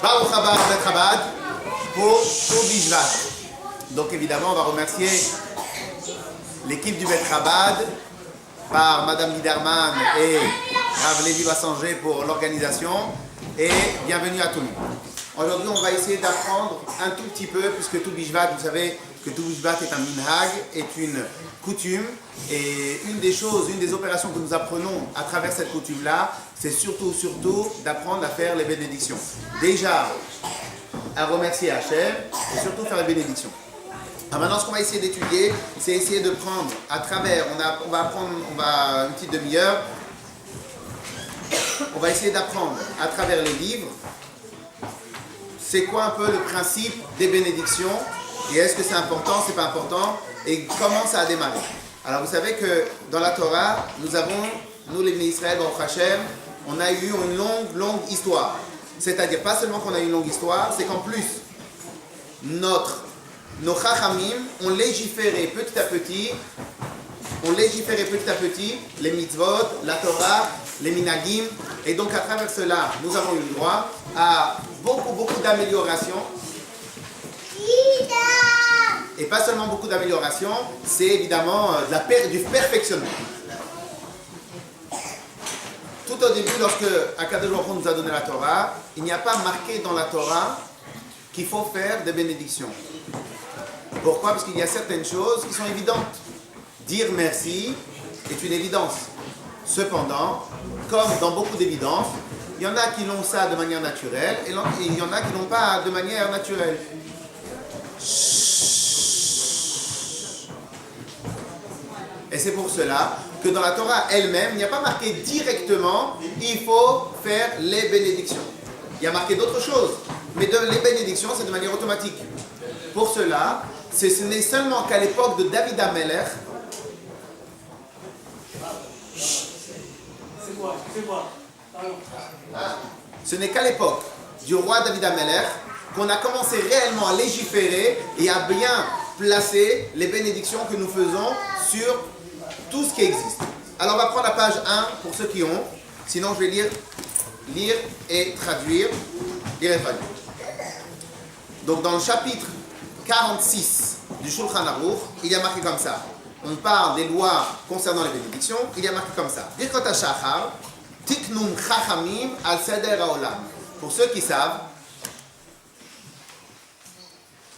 Baruch haba Bet Chabad pour tout Bishvat. Donc évidemment, on va remercier l'équipe du Bet Chabad par Madame Liderman et Rav Levi Bassanger pour l'organisation. Et bienvenue à tout le monde. Aujourd'hui, on va essayer d'apprendre un tout petit peu, puisque tout Bishvat, vous savez que tout Bishvat est un minhag, est une coutume. Et une des opérations que nous apprenons à travers cette coutume-là, c'est surtout d'apprendre à faire les bénédictions. Déjà, à remercier Hachem et surtout faire les bénédictions. Alors maintenant, ce qu'on va essayer d'étudier, c'est essayer de prendre à travers, on va une petite demi-heure, on va essayer d'apprendre à travers les livres, c'est quoi un peu le principe des bénédictions, et est-ce que c'est important, c'est pas important, et comment ça a démarré. Alors vous savez que dans la Torah, nous les Bnei Israël, Baruch Hashem, on a eu une longue histoire. C'est-à-dire pas seulement qu'on a eu une longue histoire, c'est qu'en plus, nos chachamim ont légiféré petit à petit les mitzvot, la Torah, les minagim, et donc à travers cela, nous avons eu le droit à beaucoup d'améliorations. Et pas seulement beaucoup d'améliorations, c'est évidemment du perfectionnement. Tout au début, lorsque Akadosh Baruch Hu nous a donné la Torah, il n'y a pas marqué dans la Torah qu'il faut faire des bénédictions. Pourquoi? Parce qu'il y a certaines choses qui sont évidentes. Dire merci est une évidence. Cependant, comme dans beaucoup d'évidences, il y en a qui l'ont ça de manière naturelle et il y en a qui l'ont pas de manière naturelle. Et c'est pour cela que dans la Torah elle-même, il n'y a pas marqué directement « il faut faire les bénédictions ». Il y a marqué d'autres choses, mais les bénédictions, c'est de manière automatique. Pour cela, ce n'est seulement qu'à l'époque de David HaMelech, ce n'est qu'à l'époque du roi David HaMelech qu'on a commencé réellement à légiférer et à bien placer les bénédictions que nous faisons sur tout ce qui existe. Alors on va prendre la page 1 pour ceux qui ont, sinon je vais lire et traduire. Donc dans le chapitre 46 du Shulchan Aruch, il y a marqué comme ça. On parle des lois concernant les bénédictions, il y a marqué comme ça. Birkot HaShachar, Tiknum Chachamim al Seder HaOlam. Pour ceux qui savent,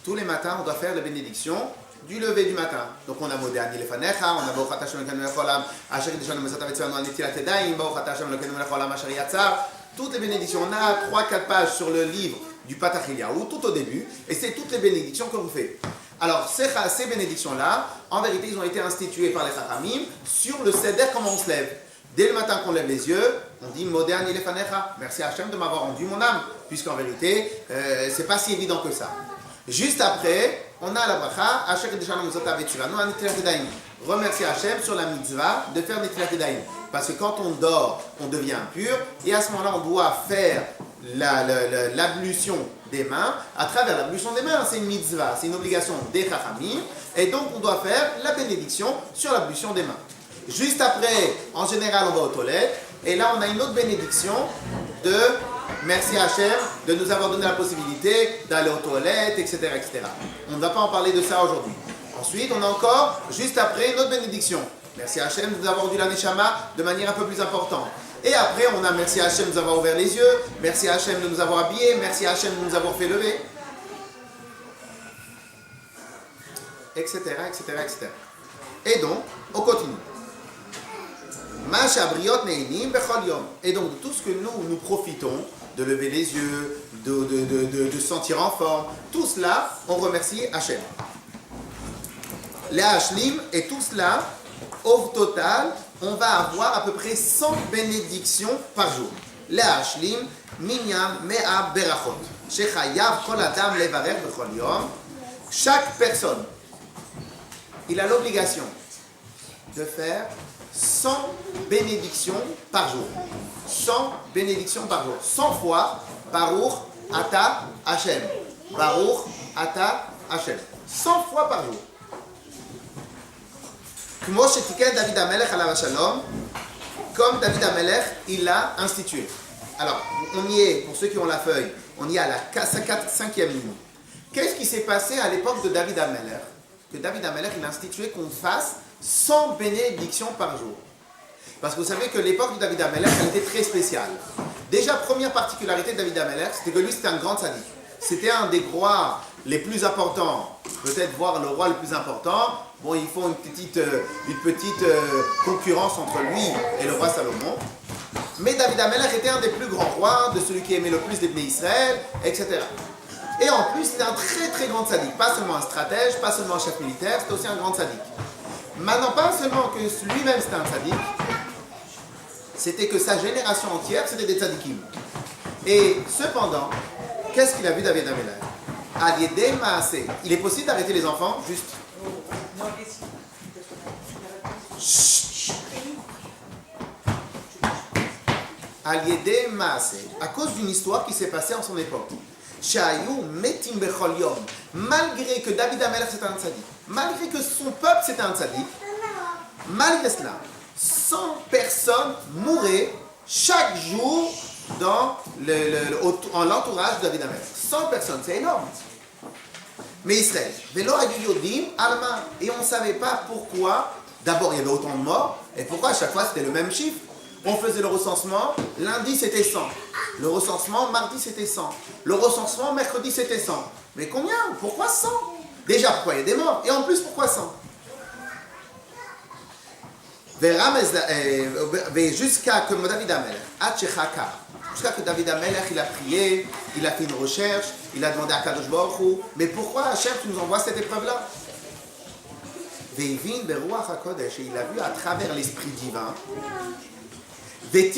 tous les matins, on doit faire les bénédictions du lever du matin. Donc on a Modéani Lefanecha, on a Baruch Ata Hashem Elokeinu melech haolam, asher kiddushanu b'mitzvot v'tzivanu al netilat yadayim, Baruch Ata Hashem Elokeinu melech haolam asher yatzar. Toutes les bénédictions, on a 3-4 pages sur le livre du Patach Eliyahu, tout au début, et c'est toutes les bénédictions que vous faites. Alors ces bénédictions-là, en vérité, ils ont été instituées par les Chachamim sur le Seder, comment on se lève. Dès le matin qu'on lève les yeux, on dit Modéani Lefanecha, merci à Hashem de m'avoir rendu mon âme, puisqu'en vérité, c'est pas si évident que ça. Juste après, on a la bracha, Asher kiddushanu b'mitzvot v'tzivanu al netilat yadayim. Remercier Hachem sur la mitzvah de faire netilat yadayim. Parce que quand on dort, on devient impur, et à ce moment-là, on doit faire l'ablution des mains. À travers l'ablution des mains, c'est une mitzvah, c'est une obligation des chachamim, et donc on doit faire la bénédiction sur l'ablution des mains. Juste après, en général, on va aux toilettes, et là, on a une autre bénédiction de merci Hachem de nous avoir donné la possibilité d'aller aux toilettes, etc., etc. On ne va pas en parler de ça aujourd'hui. Ensuite, on a encore, juste après, une autre bénédiction. Merci Hachem de nous avoir rendu la Neshama de manière un peu plus importante. Et après, on a merci Hachem de nous avoir ouvert les yeux, merci Hachem de nous avoir habillés, merci Hachem de nous avoir fait lever, etc., etc., etc. Et donc, on continue. Et donc, de tout ce que nous profitons, de lever les yeux, de se sentir en forme, tout cela, on remercie Hachem. Les Hashlim, et tout cela, au total, on va avoir à peu près 100 bénédictions par jour. Les Hashlim, Minyan Mea Berachot. Shechayav Kol Adam Levarech Bechol Yom. Chaque personne, il a l'obligation de faire 100 bénédictions par jour. 100 bénédictions par jour. 100 fois Baruch Ata Hashem. Baruch Ata Hashem. 100 fois par jour. Kmo shetiken David HaMelech alav hashalom, comme David HaMelech, il l'a institué. Alors, on y est, pour ceux qui ont la feuille, on y est à la 5e ligne. Qu'est-ce qui s'est passé à l'époque de David Ameller? Que David Ameller, il a institué qu'on fasse 100 bénédictions par jour. Parce que vous savez que l'époque de David Ameller, elle était très spéciale. Déjà, première particularité de David Ameller, c'était que lui, c'était un grand sadique. C'était un des rois les plus importants, peut-être voir le roi le plus important. Bon, ils font une petite concurrence entre lui et le roi Salomon. Mais David Ameller était un des plus grands rois, de celui qui aimait le plus les Bnei Israël, etc. Et en plus, c'était un très très grand sadique. Pas seulement un stratège, pas seulement un chef militaire, c'était aussi un grand sadique. Maintenant, pas seulement que lui-même c'était un sadique, c'était que sa génération entière, c'était des tzadikim. Et cependant, qu'est-ce qu'il a vu David Ameller? Aliédé Maasé. Il est possible d'arrêter les enfants, juste. Aliédé Maasé. À cause d'une histoire qui s'est passée en son époque. Shayou Metim Bechol Yom. Malgré que David Ameller c'était un tzaddik, malgré que son peuple c'était un tzaddik, malgré cela, 100 personnes mouraient chaque jour dans l'entourage de David Ameller. 100 personnes, c'est énorme. Mais Israël, Velo Yodim Alma, et on ne savait pas pourquoi. D'abord, il y avait autant de morts, et pourquoi à chaque fois c'était le même chiffre. On faisait le recensement, lundi c'était 100. Le recensement, mardi c'était 100. Le recensement, mercredi c'était 100. Mais combien? Pourquoi 100? Déjà, pourquoi il y a des morts? Et en plus, pourquoi 100? Jusqu'à que David Ameller, jusqu'à que David Ameller, il a prié, il a fait une recherche, il a demandé à Kadosh Baruch Hu, mais pourquoi Hachem, tu nous envoies cette épreuve-là? Et il a vu à travers l'esprit divin, et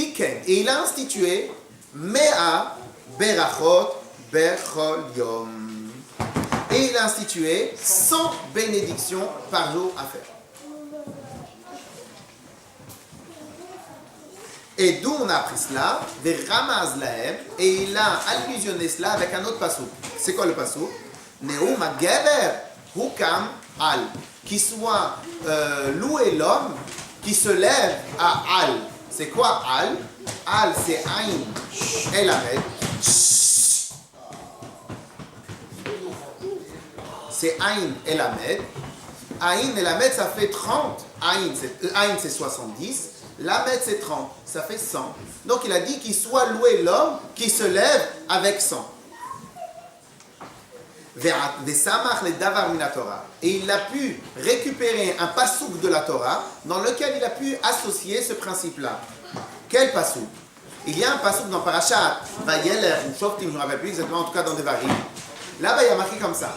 il a institué Mea Berachot Bechol Yom. Et il a institué 100 bénédictions par jour à faire. Et d'où on a appris cela, des Ramaz Lahem, et il a allusionné cela avec un autre passouk. C'est quoi le passouk? Neum Geber Hukam Al. Qui soit loué l'homme qui se lève à Al. C'est quoi Al? Al, c'est Aïn El Amed. C'est Aïn El Amed. Aïn El Amed, ça fait 30. Aïn, c'est 70. L'Amed, c'est 30. Ça fait 100. Donc, il a dit qu'il soit loué l'homme qui se lève avec 100. Et il a pu récupérer un passouk de la Torah dans lequel il a pu associer ce principe-là. Quel passouk? Il y a un passouk dans Parashat Vayeler ou Shoftim, je ne me rappelle plus exactement, en tout cas dans Devarim. Là-bas, il y a marqué comme ça.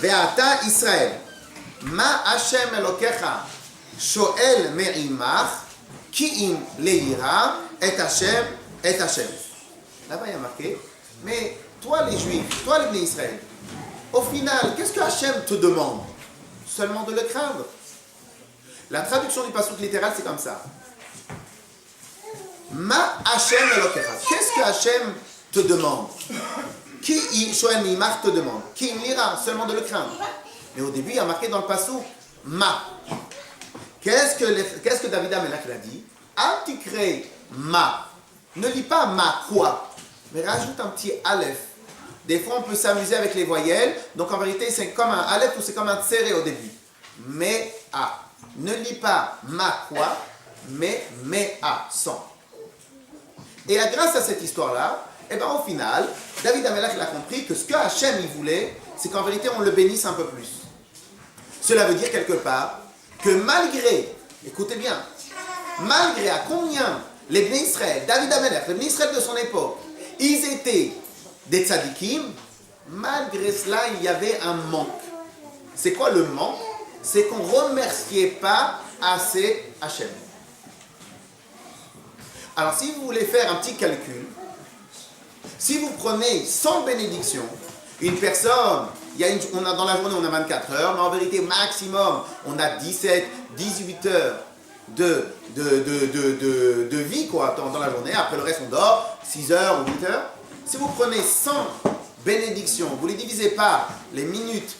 Ve'ata Israël, ma Hashem Elokecha shoel me'imach ki im leira et Hashem et Hashem. Là-bas, il y a marqué, mais toi les Juifs, toi les Bnei Israël, au final, qu'est-ce que Hachem te demande? Seulement de le craindre. La traduction du passouk littéral, c'est comme ça. Ma Hachem Elokecha. Qu'est-ce que Hachem te demande? Qui Shoel Mimach te demande? Qui lira? Seulement de le craindre. Mais au début, il y a marqué dans le passouk Ma. Qu'est-ce que David Ameller a dit? Anticré Ma. Ne lis pas Ma quoi, mais rajoute un petit Aleph. Des fois, on peut s'amuser avec les voyelles. Donc, en vérité, c'est comme un Aleph ou c'est comme un Tséré au début. Mais A. Ne lis pas Ma quoi, mais A. Sans. Et grâce à cette histoire-là, eh ben, au final, David Ameller a compris que ce que Hachem il voulait, c'est qu'en vérité, on le bénisse un peu plus. Cela veut dire quelque part que malgré, écoutez bien, malgré à combien les Bnei Israël, David Ameller, les Bnei Israël de son époque, ils étaient des tzadikim, malgré cela, il y avait un manque. C'est quoi le manque? C'est qu'on ne remerciait pas assez Hachem. Alors, si vous voulez faire un petit calcul, si vous prenez 100 bénédictions, une personne, dans la journée, on a 24 heures, mais en vérité, maximum, on a 17, 18 heures de vie quoi, dans la journée. Après le reste, on dort 6 heures ou 8 heures. Si vous prenez 100 bénédictions, vous les divisez par les minutes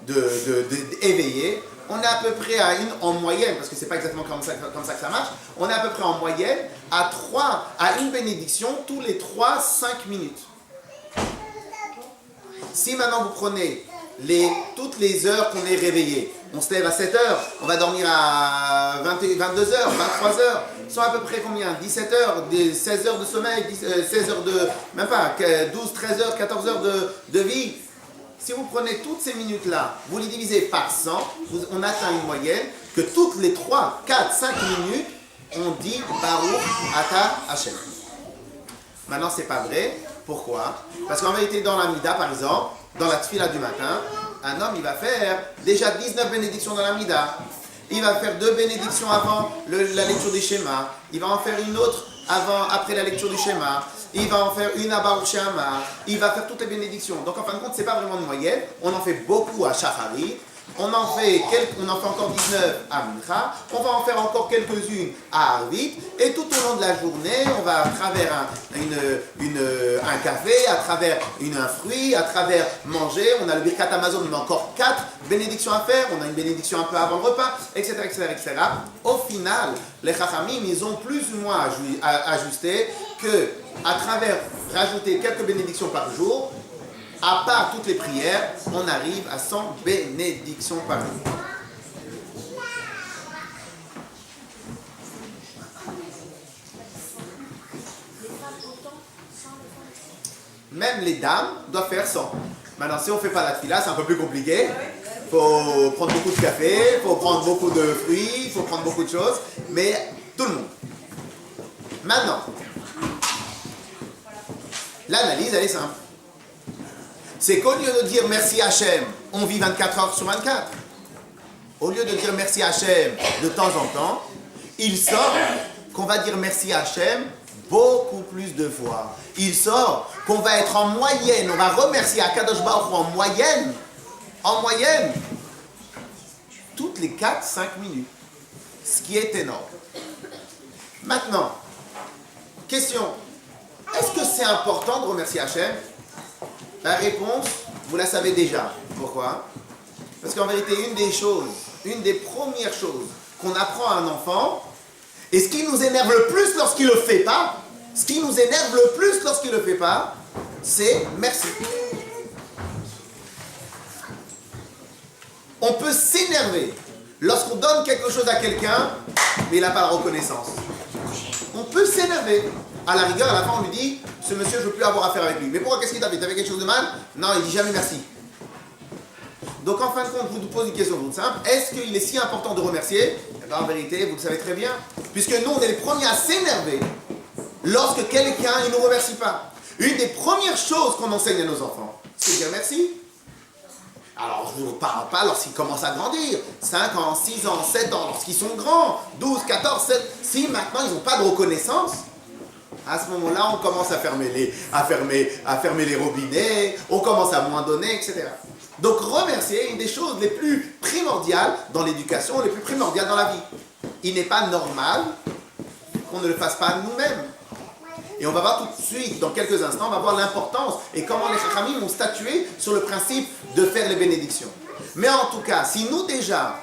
d'éveillé, on est à peu près en moyenne, parce que c'est pas exactement comme ça que ça marche, on est à peu près en moyenne à une bénédiction tous les 3-5 minutes. Si maintenant vous prenez toutes les heures qu'on est réveillé, on se lève à 7 heures, on va dormir à 22 heures, 23 heures, sont à peu près combien? 17 heures, 16 heures de sommeil, 16 heures de, même pas, 12, 13 heures, 14 heures de vie. Si vous prenez toutes ces minutes-là, vous les divisez par 100, on atteint une moyenne que toutes les 3, 4, 5 minutes, on dit Baruch Ata Hashem. Maintenant, c'est pas vrai. Pourquoi? Parce qu'en vérité, dans la Mida, par exemple, dans la Tfila du matin, un homme, il va faire déjà 19 bénédictions dans la Mida. Il va faire 2 bénédictions avant la lecture du schéma. Il va en faire une autre après la lecture du schéma. Il va en faire une à Baruch She'amar. Il va faire toutes les bénédictions. Donc en fin de compte, c'est pas vraiment une moyenne. On en fait beaucoup à Shacharit. On en fait encore 19 à Mincha. On va en faire encore quelques-unes à Arvit. Et tout au long de la journée, on va à travers un café, à travers un fruit, à travers manger. On a le Birkat Amazon, on a encore 4 bénédictions à faire. On a une bénédiction un peu avant le repas, etc., etc., etc. Au final, les Chachamim, ils ont plus ou moins ajusté que à travers rajouter quelques bénédictions par jour, à part toutes les prières, on arrive à 100 bénédictions par jour. Même les dames doivent faire 100. Maintenant, si on ne fait pas la tefila, c'est un peu plus compliqué. Il faut prendre beaucoup de café, il faut prendre beaucoup de fruits, il faut prendre beaucoup de choses, mais tout le monde. Maintenant, l'analyse, elle est simple. C'est qu'au lieu de dire merci Hachem, on vit 24 heures sur 24. Au lieu de dire merci Hachem de temps en temps, il sort qu'on va dire merci Hachem beaucoup plus de fois. Il sort qu'on va être en moyenne, on va remercier Akadosh Baruch Hu en moyenne, toutes les 4-5 minutes. Ce qui est énorme. Maintenant, question, est-ce que c'est important de remercier Hachem? La réponse, vous la savez déjà. Pourquoi? Parce qu'en vérité, une des premières choses qu'on apprend à un enfant, et ce qui nous énerve le plus lorsqu'il ne le fait pas, c'est merci. On peut s'énerver lorsqu'on donne quelque chose à quelqu'un, mais il n'a pas la reconnaissance. On peut s'énerver. À la rigueur, à la fin, on lui dit, ce monsieur, je ne veux plus avoir affaire avec lui. Mais pourquoi? Qu'est-ce qu'il t'a fait? T'avais quelque chose de mal? Non, il dit jamais merci. Donc, en fin de compte, je vous pose une question toute simple. Est-ce qu'il est si important de remercier? Eh bien, en vérité, vous le savez très bien. Puisque nous, on est les premiers à s'énerver lorsque quelqu'un ne nous remercie pas. Une des premières choses qu'on enseigne à nos enfants, c'est dire merci. Alors, je ne vous parle pas lorsqu'ils commencent à grandir. 5 ans, 6 ans, 7 ans, lorsqu'ils sont grands. 12, 14, 7. Si maintenant, ils n'ont pas de reconnaissance, à ce moment-là, on commence à fermer les robinets, on commence à moins donner, etc. Donc, remercier est une des choses les plus primordiales dans l'éducation, les plus primordiales dans la vie. Il n'est pas normal qu'on ne le fasse pas nous-mêmes. Et on va voir tout de suite, dans quelques instants, on va voir l'importance et comment les Chachamim ont statué sur le principe de faire les bénédictions. Mais en tout cas, si nous déjà,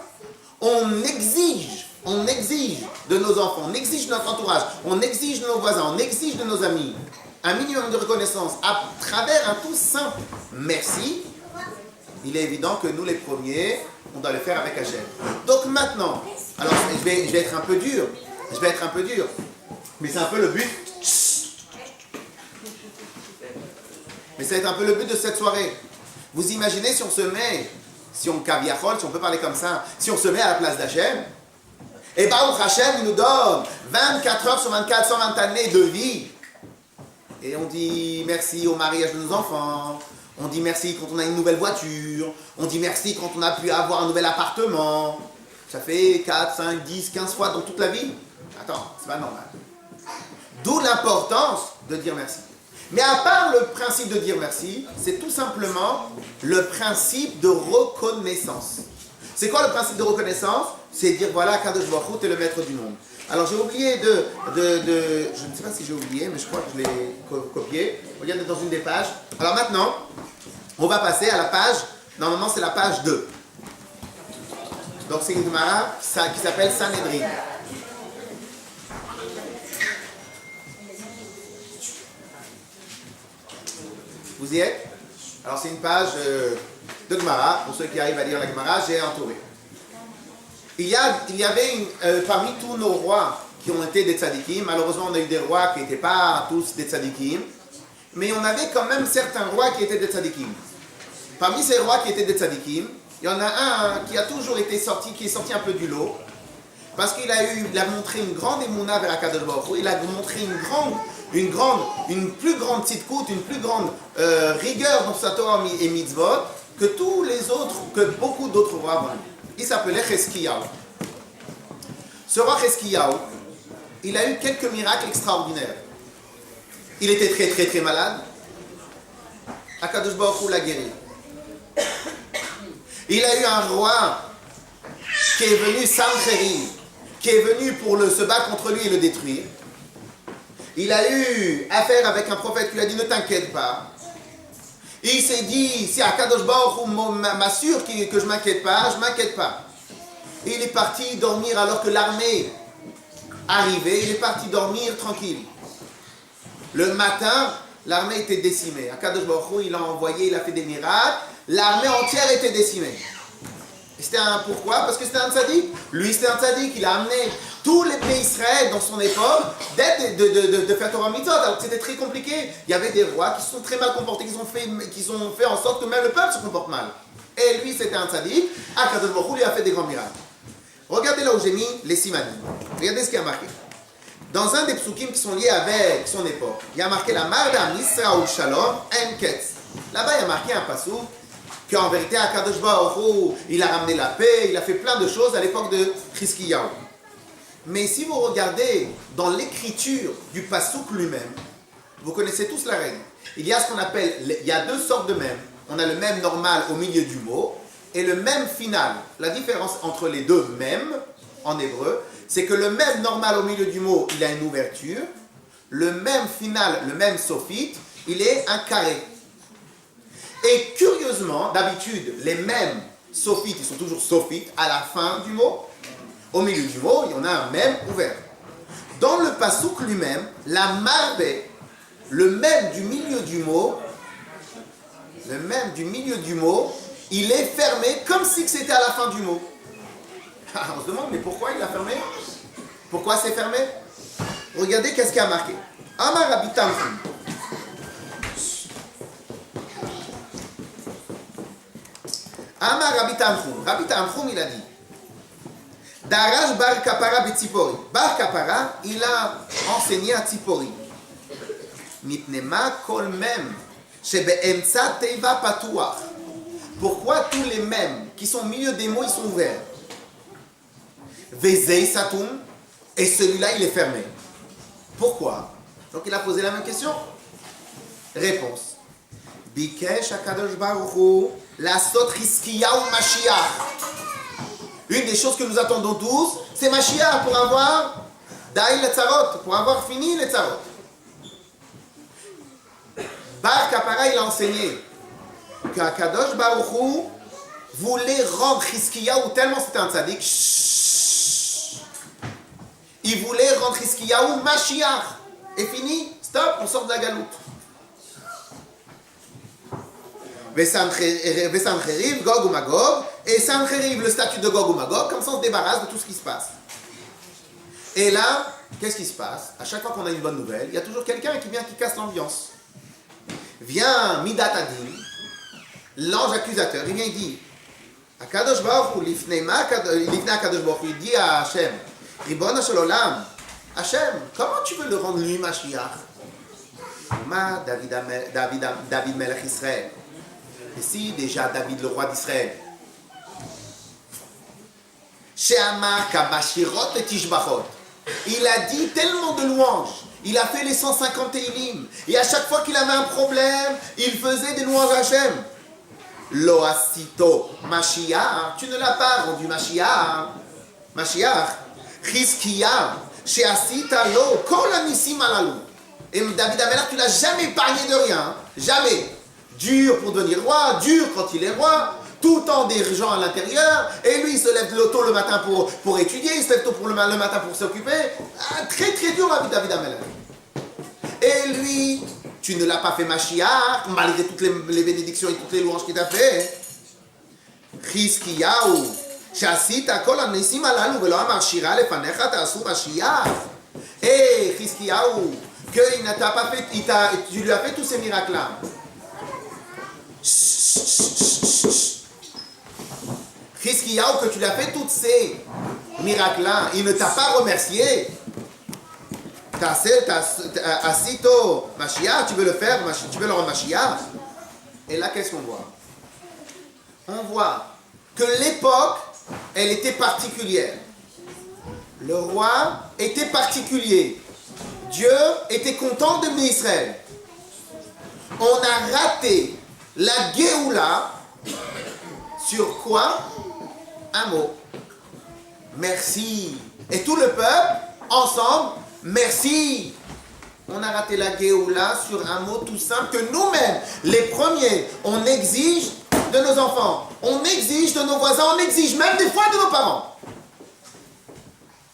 on exige de nos enfants, on exige de notre entourage, on exige de nos voisins, on exige de nos amis un minimum de reconnaissance à travers un tout simple merci, il est évident que nous les premiers, on doit le faire avec Hachem. Donc maintenant, alors je vais être un peu dur, mais c'est un peu le but. Mais ça va être un peu le but de cette soirée. Vous imaginez si on peut parler comme ça, si on se met à la place d'Hachem, et Baruch Hachem, il nous donne 24 heures sur 24, 120 années de vie. Et on dit merci au mariage de nos enfants, on dit merci quand on a une nouvelle voiture, on dit merci quand on a pu avoir un nouvel appartement. Ça fait 4, 5, 10, 15 fois dans toute la vie. Attends, c'est pas normal. D'où l'importance de dire merci. Mais à part le principe de dire merci, c'est tout simplement le principe de reconnaissance. C'est quoi le principe de reconnaissance? C'est dire voilà, Kadosh Baruch Hu, t'es le maître du monde. Alors j'ai oublié je ne sais pas si j'ai oublié, mais je crois que je l'ai copié. Regardez dans une des pages. Alors maintenant, on va passer à la page, normalement c'est la page 2. Donc c'est une Gemara qui s'appelle Sanhedrin. Vous y êtes? Alors c'est une page de Gemara. Pour ceux qui arrivent à lire la Gemara, j'ai entouré. Il y avait parmi tous nos rois qui ont été des tzadikim, malheureusement on a eu des rois qui n'étaient pas tous des tzadikim, mais on avait quand même certains rois qui étaient des tzadikim. Parmi ces rois qui étaient des tzadikim, il y en a un qui a toujours été sorti, qui est sorti un peu du lot, parce qu'il a montré une grande émouna vers Akadosh Baruch Hu, il a montré une plus grande tzidkout, une plus grande rigueur dans sa Torah et mitzvot que beaucoup d'autres rois avant lui. Il s'appelait Cheskiyahu. Ce roi Cheskiyahu, il a eu quelques miracles extraordinaires. Il était très très très malade. Akadosh Baruch Hu l'a guéri. Il a eu un roi qui est venu, Sancheriv, qui est venu pour se battre contre lui et le détruire. Il a eu affaire avec un prophète qui lui a dit ne t'inquiète pas. Et il s'est dit si Akadosh Baruch Hu m'assure que je ne m'inquiète pas, je ne m'inquiète pas. Et il est parti dormir alors que l'armée arrivait, il est parti dormir tranquille. Le matin, l'armée était décimée. Akadosh Baruch Hu, il a envoyé, il a fait des miracles. L'armée entière était décimée. Et c'était pourquoi? Parce que c'était un tzaddik. Lui, c'était un tzaddik. Il a amené tous les pays Israël dans son époque de faire Torah Mitzvot. Alors c'était très compliqué. Il y avait des rois qui se sont très mal comportés, qui ont fait en sorte que même le peuple se comporte mal. Et lui, c'était un tzaddik. Akadosh Baruch Hu lui a fait des grands miracles. Regardez là où j'ai mis les simanim. Regardez ce qu'il y a marqué. Dans un des psukim qui sont liés avec son époque, il y a marqué la Marda Misra ou Shalom en Ketz. Là-bas, il y a marqué un passou qu'en vérité, Akadosh Baruch Hu, il a ramené la paix, il a fait plein de choses à l'époque de Chizkiyahu. Mais si vous regardez dans l'écriture du passouk lui-même, vous connaissez tous la règle. Il y a ce qu'on appelle, il y a deux sortes de mèmes. On a le mème normal au milieu du mot et le mème final. La différence entre les deux mèmes en hébreu, c'est que le mème normal au milieu du mot, il a une ouverture. Le mème final, le mème sophite, il est un carré. Et curieusement, d'habitude, les mêmes sophites, ils sont toujours sophites à la fin du mot. Au milieu du mot, il y en a un mème ouvert. Dans le passouk lui-même, la marbe, le mème du milieu du mot, il est fermé comme si c'était à la fin du mot. On se demande, mais pourquoi il l'a fermé? Pourquoi c'est fermé? Regardez qu'est-ce qu'il y a marqué. Amar Rabbi Tanchum. Amar Rabbi Tanchum. Rabbi Tanchum, il a dit Daraj Bar Kapara Betzipori. Bar Kapara, il a enseigné à Tzipori. Mitnema kol mem shebe'emtsa teiva patuach. Pourquoi tous les mèmes qui sont au milieu des mots, ils sont ouverts? Vezei satum, et celui-là, il est fermé. Pourquoi? Donc il a posé la même question. Réponse. Bikesh HaKadosh Baruch Hu lasot Chizkiyahu Mashiach. Une des choses que nous attendons tous, c'est Mashiach pour avoir Daï le Tzarot, pour avoir fini les Tzarot. Bar Kapara, il a enseigné que HaKadosh Baruch Hu voulait rendre Chizkiyahu, tellement c'était un tzaddik, il voulait rendre Chizkiyahu Mashiach. Et fini, stop, on sort de la galoute. Sancheriv, Gog ou Magog, et Sancheriv, le statut de Gog ou Magog, comme ça on se débarrasse de tout ce qui se passe. Et là, qu'est-ce qui se passe? À chaque fois qu'on a une bonne nouvelle, il y a toujours quelqu'un qui vient qui casse l'ambiance. Vient Midat Adin, l'ange accusateur, il vient et dit Akadosh Baruch Hu, lifnei Akadosh Baruch Hu, il dit à Hachem, Ribbono shel olam, Hachem, comment tu veux le rendre lui Mashiach? Ma David Melech Israël. Et si déjà David le roi d'Israël, She'amar kabashirot et tishbachot, il a dit tellement de louanges, il a fait les 150 Teilim, et à chaque fois qu'il avait un problème, il faisait des louanges à Hachem. Lo asito Mashiach, tu ne l'as pas rendu Mashiach. Chizkiyahu, she'asita lo kol hanisim halalu. Et David Amelach, tu l'as jamais épargné de rien, jamais. Dur pour devenir roi, dur quand il est roi, tout le temps des gens à l'intérieur, et lui il se lève tôt le matin pour étudier, il se lève tôt le matin pour s'occuper. Très très dur la vie de David Amelech. Et lui, tu ne l'as pas fait Mashiach, malgré toutes les bénédictions et toutes les louanges qu'il t'a fait. Chizkiyahu, שעשית כל הניסים הללו ולא אמר שירה לפניך תעשו משיח. Et Chizkiyahu, que n'a pas fait, tu lui as fait tous ces miracles-là. Chizkiyahu, que tu lui as fait tous ces miracles-là, il ne t'a pas remercié. Asito Mashiach, tu veux le faire, tu veux le rendre Mashiach. Et là, qu'est-ce qu'on voit? On voit que l'époque, elle était particulière. Le roi était particulier. Dieu était content de Israël. On a raté la Géoula sur quoi? Un mot. Merci. Et tout le peuple, ensemble, merci. On a raté la Géoula sur un mot tout simple que nous-mêmes, les premiers, on exige de nos enfants, on exige de nos voisins, on exige même des fois de nos parents.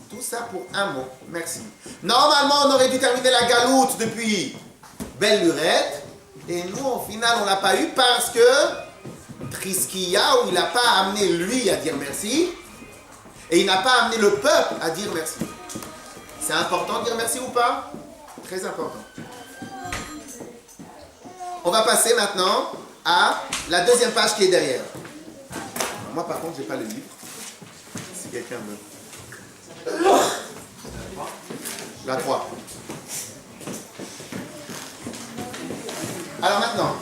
Tout ça pour un mot, merci. Normalement, on aurait dû terminer la galoute depuis belle lurette, et nous, au final, on ne l'a pas eu parce que Chizkiyahu, il n'a pas amené lui à dire merci, et il n'a pas amené le peuple à dire merci. C'est important de dire merci ou pas? Très important. On va passer maintenant à la deuxième page qui est derrière. Moi, par contre, je n'ai pas le livre. Si quelqu'un veut. La 3. Alors maintenant,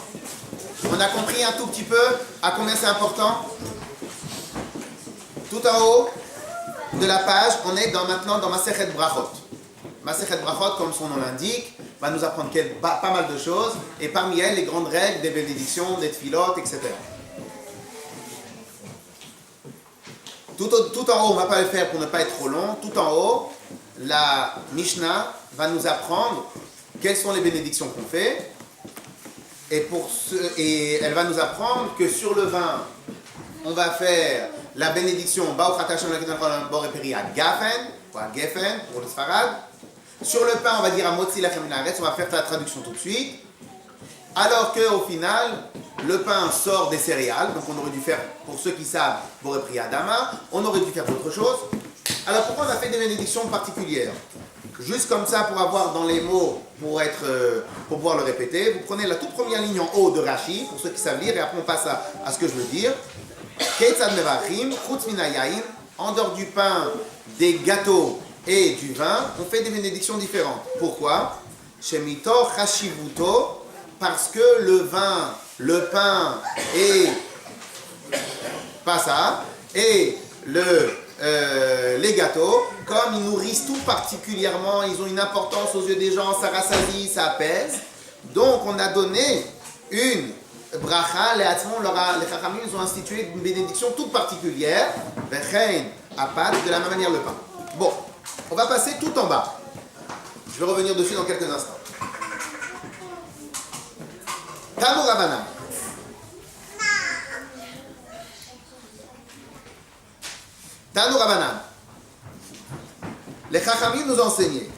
on a compris un tout petit peu à combien c'est important. Tout en haut de la page, on est maintenant dans Masechet Brachot. Masechet Brachot, comme son nom l'indique, va nous apprendre pas mal de choses, et parmi elles, les grandes règles des bénédictions, des tfilotes, etc. Tout en haut, on ne va pas le faire pour ne pas être trop long, tout en haut, la Mishnah va nous apprendre quelles sont les bénédictions qu'on fait, et elle va nous apprendre que sur le vin, on va faire la bénédiction Baruch Atah Hashem Elokeinu melech haolam borei peri Gafen, ou Gefen pour le Sfarad. Sur le pain, on va dire Motzi lachem min haaretz, on va faire la traduction tout de suite. Alors qu'au final, le pain sort des céréales, donc on aurait dû faire, pour ceux qui savent, borei peri Adama, on aurait dû faire d'autres choses. Alors pourquoi on a fait des bénédictions particulières? Juste comme ça, pour avoir dans les mots, pour pouvoir le répéter, vous prenez la toute première ligne en haut de Rashi, pour ceux qui savent lire, et après on passe à ce que je veux dire. Ketzad mevachim, chutz min hayayin, en dehors du pain, des gâteaux et du vin, on fait des bénédictions différentes. Pourquoi? Shemito chashivuto, parce que le vin, le pain et pas ça, et les gâteaux, comme ils nourrissent tout particulièrement, ils ont une importance aux yeux des gens, ça rassasie, ça apaise. Donc on a donné une bracha, les chachamim, ils ont institué une bénédiction toute particulière, vechein, apat, de la même manière le pain. Bon, on va passer tout en bas. Je vais revenir dessus dans quelques instants. Tanu Rabanan. Tanu Rabanan. Les chachamim nous ont enseigné.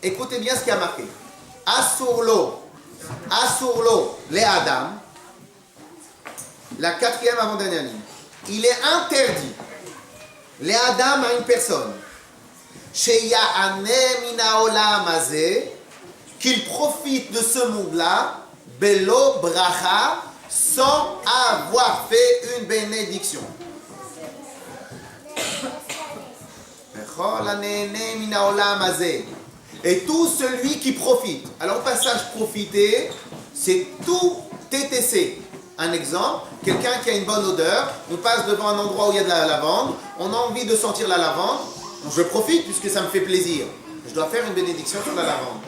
Écoutez bien ce qui a marqué. Asurlo, les Adam, la quatrième avant-dernière ligne. Il est interdit, les Adam à une personne, qu'il profite de ce monde-là, belo bracha, sans avoir fait une bénédiction. Et tout celui qui profite. Alors, au passage profiter, c'est tout TTC. Un exemple, quelqu'un qui a une bonne odeur, on passe devant un endroit où il y a de la lavande, on a envie de sentir la lavande, je profite puisque ça me fait plaisir. Je dois faire une bénédiction sur la lavande.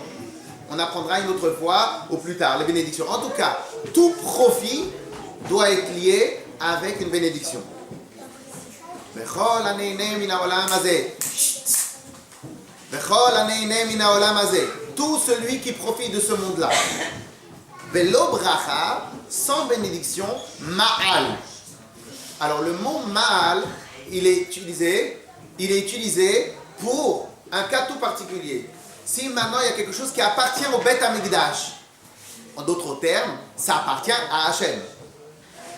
On apprendra une autre fois ou plus tard les bénédictions. En tout cas, tout profit doit être lié avec une bénédiction. Tout celui qui profite de ce monde-là. Velo bracha, sans bénédiction, ma'al. Alors le mot ma'al, il est utilisé pour un cas tout particulier. Si maintenant il y a quelque chose qui appartient au Beth Amikdash, en d'autres termes, ça appartient à Hachem.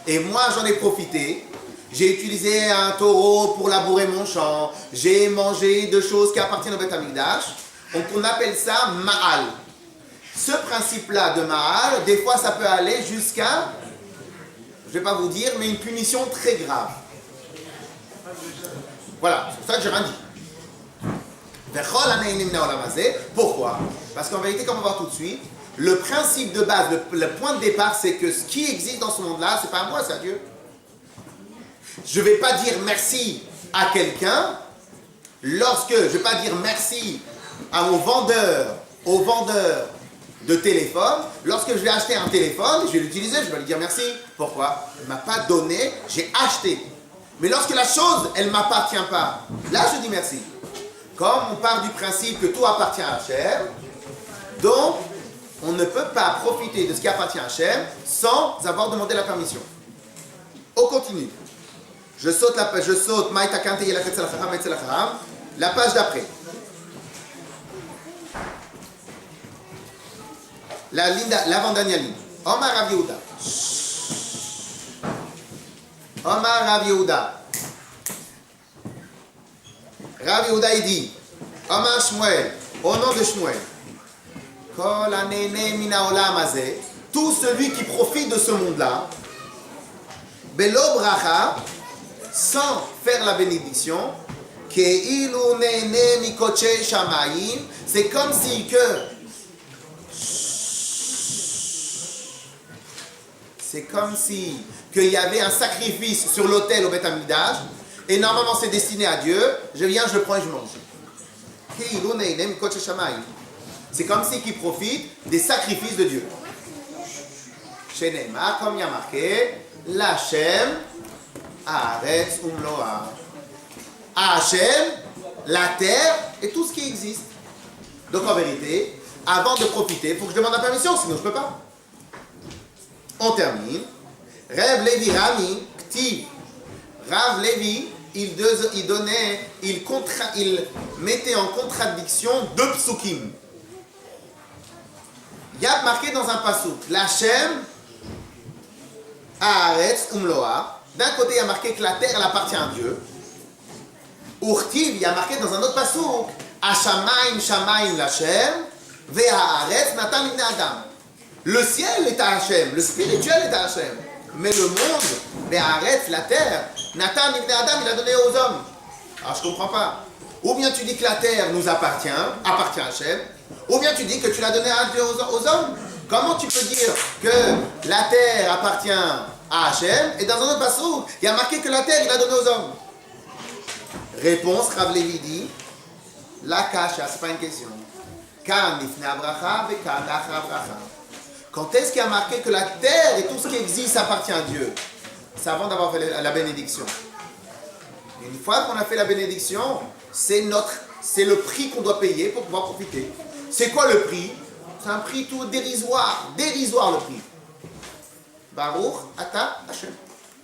Et moi j'en ai profité, j'ai utilisé un taureau pour labourer mon champ, j'ai mangé de choses qui appartiennent au Beth Amikdash, donc on appelle ça ma'al. Ce principe-là de ma'al, des fois ça peut aller jusqu'à, je ne vais pas vous dire, mais une punition très grave. Voilà, c'est pour ça que j'ai rien dit. Pourquoi? Parce qu'en vérité, comme on va voir tout de suite, le principe de base, le point de départ, c'est que ce qui existe dans ce monde-là, c'est pas à moi, c'est à Dieu. Je ne vais pas dire merci à quelqu'un lorsque, je ne vais pas dire merci au vendeur de téléphone, lorsque je vais acheter un téléphone, je vais l'utiliser, je vais lui dire merci. Pourquoi? Il ne m'a pas donné, j'ai acheté. Mais lorsque la chose, elle ne m'appartient pas, là je dis merci. Comme on part du principe que tout appartient à Hachem, donc on ne peut pas profiter de ce qui appartient à Hachem sans avoir demandé la permission. On continue. Je saute la page, la page d'après. L'avant-dernière ligne. Omar Rav Yehuda. Omar Rav Yehuda. Rav Yehuda il dit, Omar Shmuel, au nom de Shmuel, Kol hanene mina olam hazeh, tout celui qui profite de ce monde-là, belo bracha, sans faire la bénédiction, keilu nene mikoche shamayim, c'est comme si qu'il y avait un sacrifice sur l'autel au Beth Amikdash, et normalement c'est destiné à Dieu, je viens, je le prends et je mange. C'est comme si qu'il profite des sacrifices de Dieu. Chez Neymar, comme il y a marqué, l'Hachem, Haaretz Umloa. Hachem, la terre et tout ce qui existe. Donc en vérité, avant de profiter, il faut que je demande la permission, sinon je ne peux pas. On termine. Rav Levi Rami, Ktiv. Rav Levi, il mettait en contradiction deux psukim. Il y a marqué dans un pasuk, l'Hachem, Haaretz Umloa. D'un côté, il y a marqué que la terre, elle appartient à Dieu. Urtiv, il y a marqué dans un autre pasuk, Hashamaim Shamaim l'Hachem, Ve'haaretz Natan Ibn Adam. Le ciel est à Hachem, le spirituel est à Hachem. Mais le monde, Ve'haaretz, la terre, Natan Ibn Adam, il a donné aux hommes. Alors je ne comprends pas. Ou bien tu dis que la terre nous appartient à Hachem, ou bien tu dis que tu l'as donné à Dieu aux hommes. Comment tu peux dire que la terre appartient à Hachem et dans un autre passage, il y a marqué que la terre, il a donné aux hommes? Réponse, Rav Levi dit, la kasha, c'est pas une question. Kan lifnei habracha ve kan lachar habracha. Quand est-ce qu'il y a marqué que la terre et tout ce qui existe appartient à Dieu? C'est avant d'avoir fait la bénédiction. Une fois qu'on a fait la bénédiction, c'est le prix qu'on doit payer pour pouvoir profiter. C'est quoi le prix? C'est un prix tout dérisoire le prix. Baruch Ata Hashem.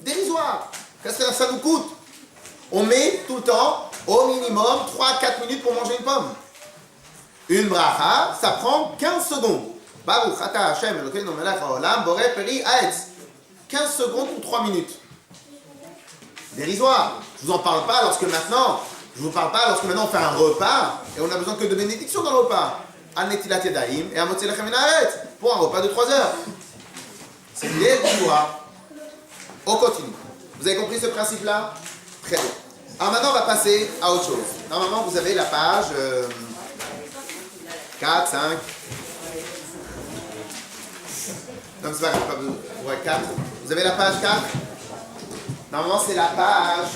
Dérisoire. Qu'est-ce que ça nous coûte? On met tout le temps, au minimum, 3-4 minutes pour manger une pomme. Une bracha, ça prend 15 secondes. Baruch Ata Hashem, Elokeinu melech haolam, borei peri haetz. 15 secondes ou 3 minutes. Dérisoire. Je ne vous parle pas lorsque maintenant on fait un repas et on n'a besoin que de bénédiction dans le repas. An-netilat yadayim et amotzi lechem min haaretz. Pour un repas de 3 heures. C'est dérisoire. On continue. Vous avez compris ce principe-là? Très bien. Alors maintenant, on va passer à autre chose. Normalement, vous avez la page 4, 5. Non, c'est pas grave, pas besoin. Ouais, 4. Vous avez la page 4? Normalement, c'est la page...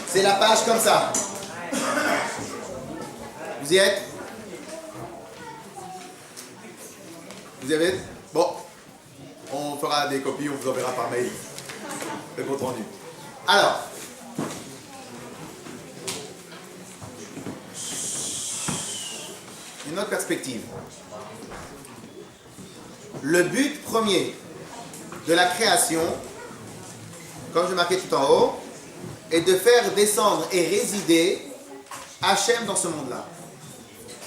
c'est la page comme ça. Vous y êtes? Vous y êtes? Bon. On fera des copies, on vous enverra par mail. Le compte rendu. Alors. d'une autre perspective. Le but premier de la création, comme je marquais tout en haut, est de faire descendre et résider Hachem dans ce monde-là.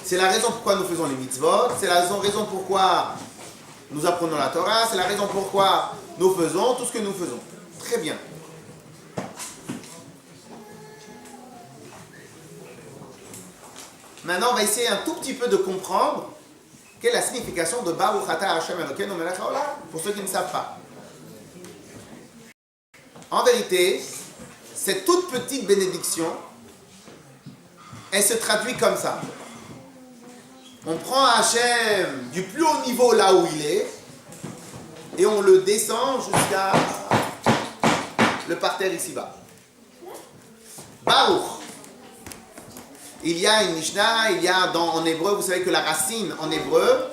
C'est la raison pourquoi nous faisons les mitzvot, c'est la raison pourquoi nous apprenons la Torah, c'est la raison pourquoi nous faisons tout ce que nous faisons. Très bien. Maintenant, on va essayer un tout petit peu de comprendre quelle est la signification de Baruch Atah Hashem Elokeinu Melech Haolam, pour ceux qui ne savent pas. En vérité, cette toute petite bénédiction, elle se traduit comme ça. On prend Hachem du plus haut niveau là où il est, et on le descend jusqu'à le parterre ici-bas. Baruch. Il y a une Mishnah, en hébreu, vous savez que la racine en hébreu,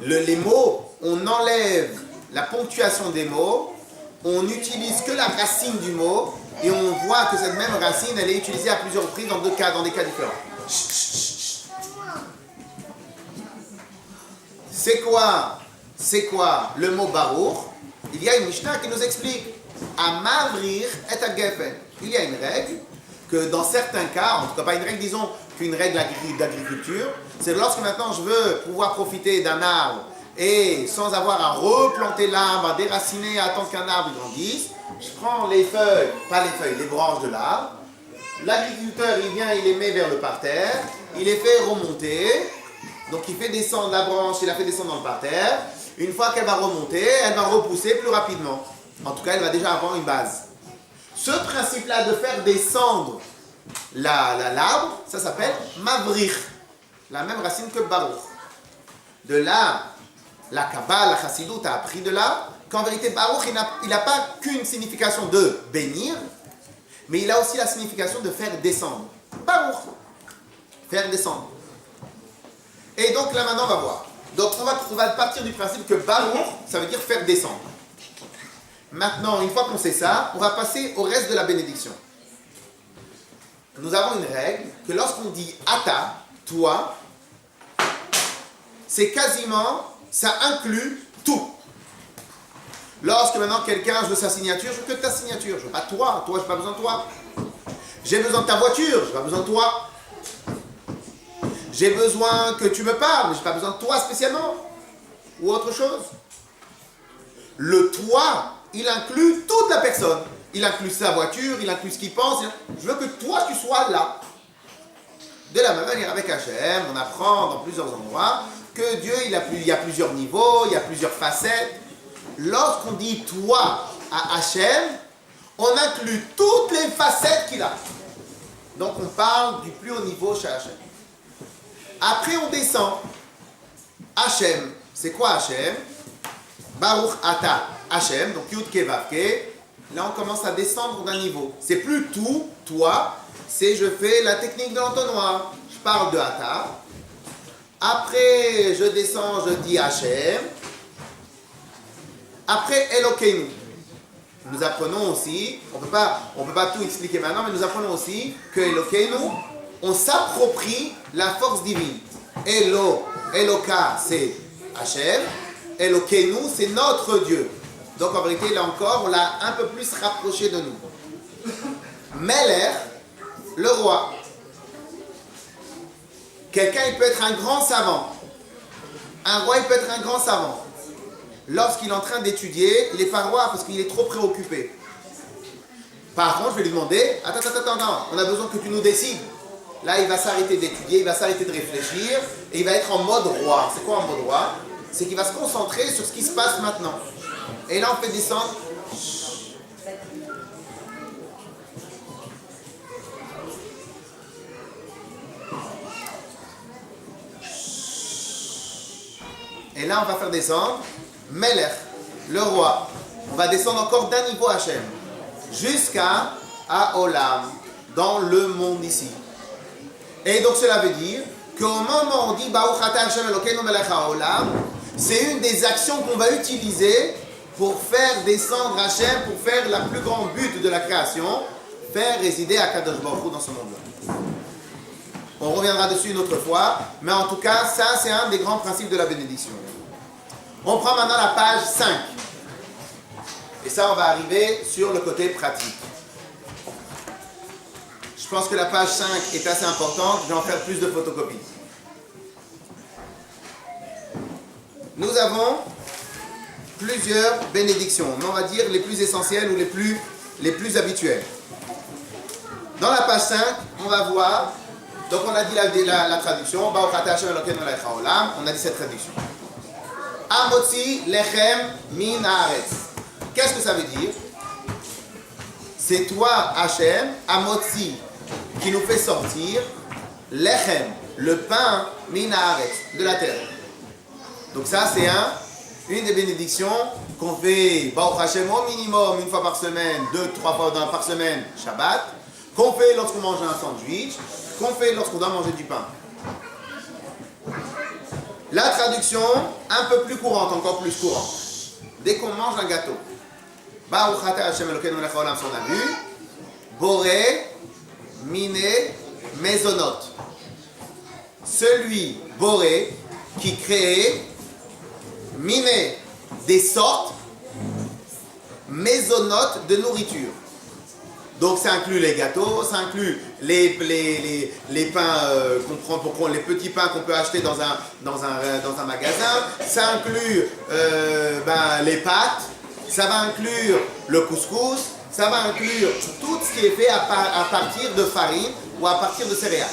les mots, on enlève la ponctuation des mots, on n'utilise que la racine du mot, et on voit que cette même racine, elle est utilisée à plusieurs reprises dans des cas différents. C'est quoi le mot Baruch? Il y a une Mishnah qui nous explique Amavrir et Agefen. Il y a une règle que dans certains cas, en tout cas pas une règle, disons qu'une règle d'agriculture, c'est lorsque maintenant je veux pouvoir profiter d'un arbre et sans avoir à replanter l'arbre, à déraciner, à attendre qu'un arbre grandisse, je prends les feuilles, les branches de l'arbre, l'agriculteur il vient, il les met vers le parterre, il les fait remonter, donc il fait descendre la branche, il la fait descendre dans le parterre, une fois qu'elle va remonter, elle va repousser plus rapidement. En tout cas, elle va déjà avoir une base. Ce principe-là de faire descendre l'arbre, ça s'appelle Mavrich, la même racine que Baruch. De là, la Kabbale, la Chassidut a appris de là qu'en vérité Baruch, il n'a pas qu'une signification de bénir, mais il a aussi la signification de faire descendre. Baruch, faire descendre. Et donc là maintenant on va voir. Donc on va partir du principe que Baruch, ça veut dire faire descendre. Maintenant, une fois qu'on sait ça, on va passer au reste de la bénédiction. Nous avons une règle que lorsqu'on dit Ata, toi, c'est quasiment, ça inclut tout. Lorsque maintenant quelqu'un, je veux sa signature, je veux que ta signature. Je veux pas toi, je n'ai pas besoin de toi. J'ai besoin de ta voiture, je n'ai pas besoin de toi. J'ai besoin que tu me parles, mais je n'ai pas besoin de toi spécialement. Ou autre chose. Le toi, il inclut toute la personne. Il inclut sa voiture, il inclut ce qu'il pense. Je veux que toi, tu sois là. De la même manière avec Hachem, on apprend dans plusieurs endroits que Dieu, il y a plusieurs niveaux, il y a plusieurs facettes. Lorsqu'on dit toi à Hachem, on inclut toutes les facettes qu'il a. Donc on parle du plus haut niveau chez Hachem. Après on descend. Hachem, c'est quoi Hachem? Baruch Ata Hachem, donc Yud Ke Vav Ke. Là on commence à descendre d'un niveau. C'est plus tout, toi, c'est je fais la technique de l'entonnoir. Je parle de Ata. Après je descends, je dis Hachem. Après Elokeinu. Nous apprenons aussi, on peut pas tout expliquer maintenant, mais nous apprenons aussi que Elokeinu, on s'approprie la force divine. Eloka, c'est Hachem. Elokeinu, c'est notre Dieu. Donc en vérité, là encore, on l'a un peu plus rapproché de nous. Meler, le roi. Quelqu'un, il peut être un grand savant. Un roi, il peut être un grand savant. Lorsqu'il est en train d'étudier, il n'est pas roi parce qu'il est trop préoccupé. Par contre, je vais lui demander, attends, on a besoin que tu nous décides. Là, il va s'arrêter d'étudier, il va s'arrêter de réfléchir, et il va être en mode roi. C'est quoi en mode roi? C'est qu'il va se concentrer sur ce qui se passe maintenant. Et là, on fait descendre. Et là, on va faire descendre Melech, le roi. On va descendre encore d'un niveau Hachem, jusqu'à Olam, dans le monde ici. Et donc cela veut dire qu'au moment où on dit Baruch Atah Hashem Elokeinu Melech HaOlam, c'est une des actions qu'on va utiliser pour faire descendre Hachem, pour faire la plus grande but de la création, faire résider Akadosh Baruch Hu dans ce monde-là. On reviendra dessus une autre fois, mais en tout cas, ça c'est un des grands principes de la bénédiction. On prend maintenant la page 5. Et ça, on va arriver sur le côté pratique. Je pense que la page 5 est assez importante, je vais en faire plus de photocopies. Nous avons plusieurs bénédictions, mais on va dire les plus essentielles ou les plus habituelles. Dans la page 5, on va voir, donc on a dit la traduction, on a dit cette traduction. Amotzi lechem min haaretz. Qu'est-ce que ça veut dire? C'est toi, Hachem, Amotzi, qui nous fait sortir lechem, le pain min haaretz, de la terre. Donc ça, c'est une des bénédictions qu'on fait, Baruch Hashem, au minimum une fois par semaine, 2-3 fois par semaine, Shabbat, qu'on fait lorsqu'on mange un sandwich, qu'on fait lorsqu'on doit manger du pain. La traduction, un peu plus courante, encore plus courante. Dès qu'on mange un gâteau, Baruch Ata Hashem Elokeinu melech haolam, on a vu, Boré, Miné, Mezonot. Celui, Boré, qui crée, Miné, des sortes, Mezonot, de nourriture. Donc ça inclut les gâteaux, ça inclut les pains qu'on prend pour les petits pains qu'on peut acheter dans un magasin, ça inclut les pâtes, ça va inclure le couscous, ça va inclure tout ce qui est fait à partir de farine ou à partir de céréales.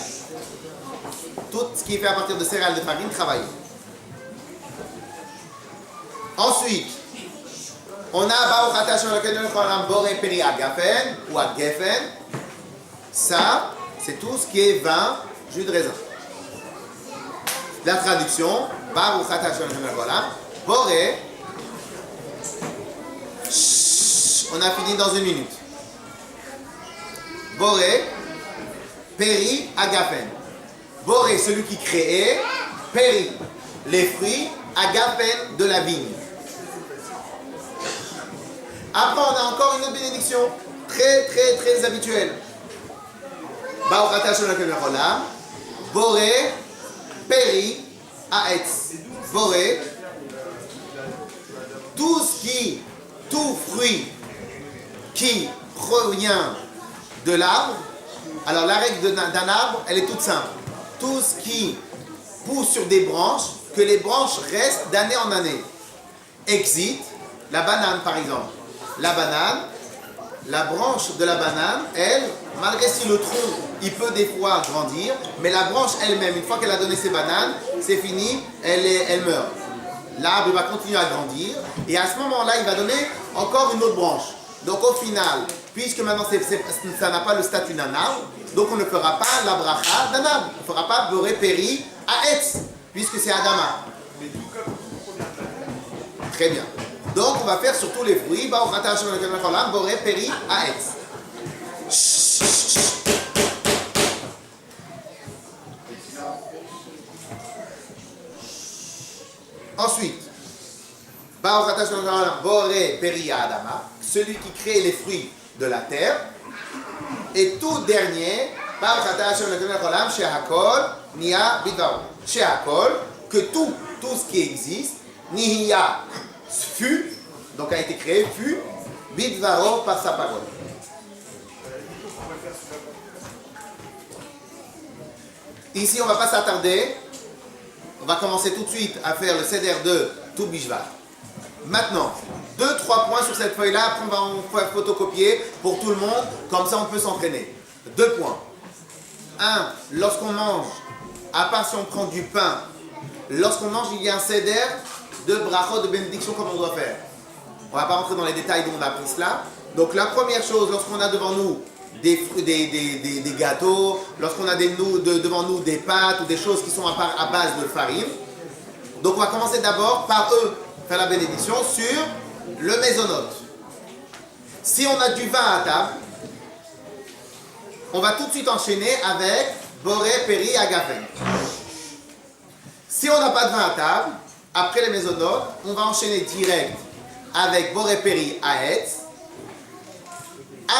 Tout ce qui est fait à partir de céréales de farine travaillées. Ensuite, on a Baruch Ata Hashem Elokeinu melech haolam boré peri agafen ou agefen. Ça, c'est tout ce qui est vin, jus de raisin. La traduction, Baruch Ata Hashem Elokeinu melech haolam boré. On a fini dans une minute. Boré peri agafen. Boré, celui qui crée, peri, les fruits, agafen, de la vigne. Après, on a encore une autre bénédiction, très, très, très habituelle. Baruch Ata Hashem Elokeinu melech haolam, boré, peri, haetz. Boré, tout fruit qui provient de l'arbre. Alors, la règle d'un arbre, elle est toute simple. Tout ce qui pousse sur des branches, que les branches restent d'année en année. Exit, la banane par exemple. La banane, la branche de la banane, elle, malgré si le tronc, il peut des fois grandir, mais la branche elle-même, une fois qu'elle a donné ses bananes, c'est fini, elle meurt. L'arbre il va continuer à grandir, et à ce moment-là, il va donner encore une autre branche. Donc au final, puisque maintenant ça n'a pas le statut d'un arbre, donc on ne fera pas la bracha d'un arbre. On ne fera pas boré peri haetz, puisque c'est Adama. Très bien. Donc on va faire sur tous les fruits, Baruch Ata Hashem Elokeinu melech haolam boré peri haetz. Ensuite, Baruch Ata Hashem Elokeinu melech haolam boré peri Adama, celui qui crée les fruits de la terre. Et tout dernier, Baruch Ata Hashem Elokeinu melech haolam shehakol niya bidvaro. Shehakol, que tout ce qui existe, niya, fut, donc a été créé, fut, bidvaro, par sa parole. Ici, on ne va pas s'attarder. On va commencer tout de suite à faire le seder de tout Bishvat. Maintenant, 2-3 points sur cette feuille-là. Après, on va en faire photocopier pour tout le monde. Comme ça, on peut s'entraîner. 2 points. 1. Lorsqu'on mange, à part si on prend du pain, lorsqu'on mange, il y a un seder de brachot, de bénédiction, comme on doit faire. On ne va pas rentrer dans les détails dont on a appris cela. Donc, la première chose, lorsqu'on a devant nous des gâteaux, lorsqu'on a devant nous des pâtes ou des choses qui sont à base de farine. Donc on va commencer d'abord par faire la bénédiction sur le mésonote. Si on a du vin à table, on va tout de suite enchaîner avec boré, peri, agafen. Si on n'a pas de vin à table, après les mésonotes, on va enchaîner direct avec boré, peri, haetz.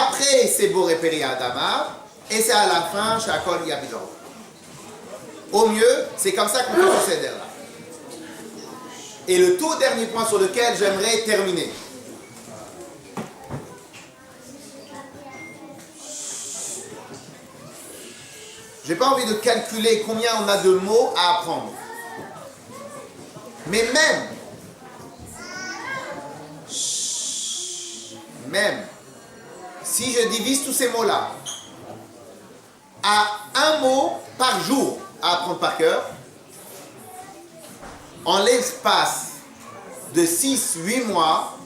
Après, c'est boré peri adama, et c'est à la fin, shakol yabidor. Au mieux, c'est comme ça qu'on fait ce seder-là. Et le tout dernier point sur lequel j'aimerais terminer. Je n'ai pas envie de calculer combien on a de mots à apprendre. Mais même si je divise tous ces mots-là à un mot par jour à apprendre par cœur, en l'espace de 6-8 mois,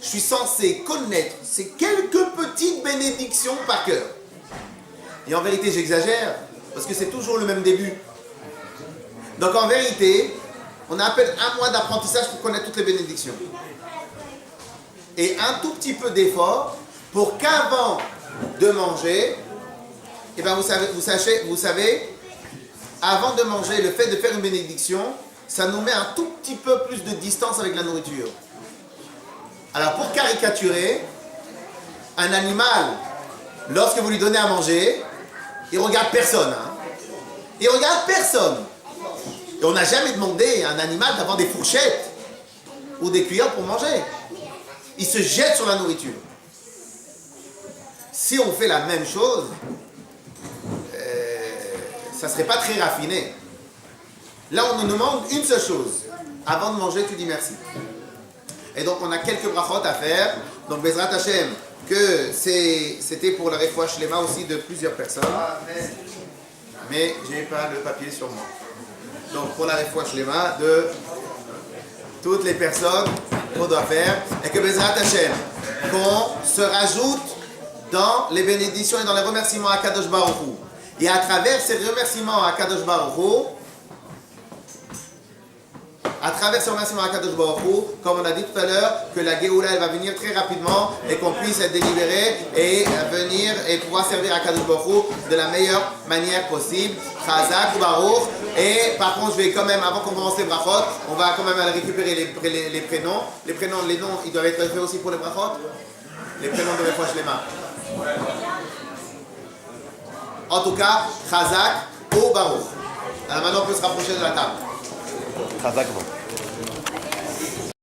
je suis censé connaître ces quelques petites bénédictions par cœur. Et en vérité, j'exagère, parce que c'est toujours le même début. Donc en vérité, on a à peine un mois d'apprentissage pour connaître toutes les bénédictions. Et un tout petit peu d'effort pour qu'avant de manger, eh bien vous savez, avant de manger, le fait de faire une bénédiction, ça nous met un tout petit peu plus de distance avec la nourriture. Alors pour caricaturer, un animal, lorsque vous lui donnez à manger, il regarde personne. Il regarde personne. Et on n'a jamais demandé à un animal d'avoir des fourchettes ou des cuillères pour manger. Il se jette sur la nourriture. Si on fait la même chose, ça ne serait pas très raffiné. Là, on nous demande une seule chose. Avant de manger, tu dis merci. Et donc, on a quelques brachot à faire. Donc, Bezrat Hashem, que c'était pour la refoua shlema aussi de plusieurs personnes. Mais je n'ai pas le papier sur moi. Donc, pour la refoua shlema de toutes les personnes qu'on doit faire. Et que Bezrat Hashem, qu'on se rajoute dans les bénédictions et dans les remerciements à Kadosh Baruch Hu. Et à travers ces remerciements à Kadosh Baruch Hu, comme on a dit tout à l'heure, que la Géoula elle va venir très rapidement et qu'on puisse être délibéré et venir et pouvoir servir à Kadosh Baruch Hu de la meilleure manière possible. Chazak ou Baruch. Et par contre, je vais quand même, avant qu'on commence les brachot, on va quand même aller récupérer les prénoms. Les prénoms, les noms, ils doivent être faits aussi pour les brachot. Les prénoms de Refoua Shlema. En tout cas, Chazak ou Baruch. Alors maintenant, on peut se rapprocher de la table. Chazak.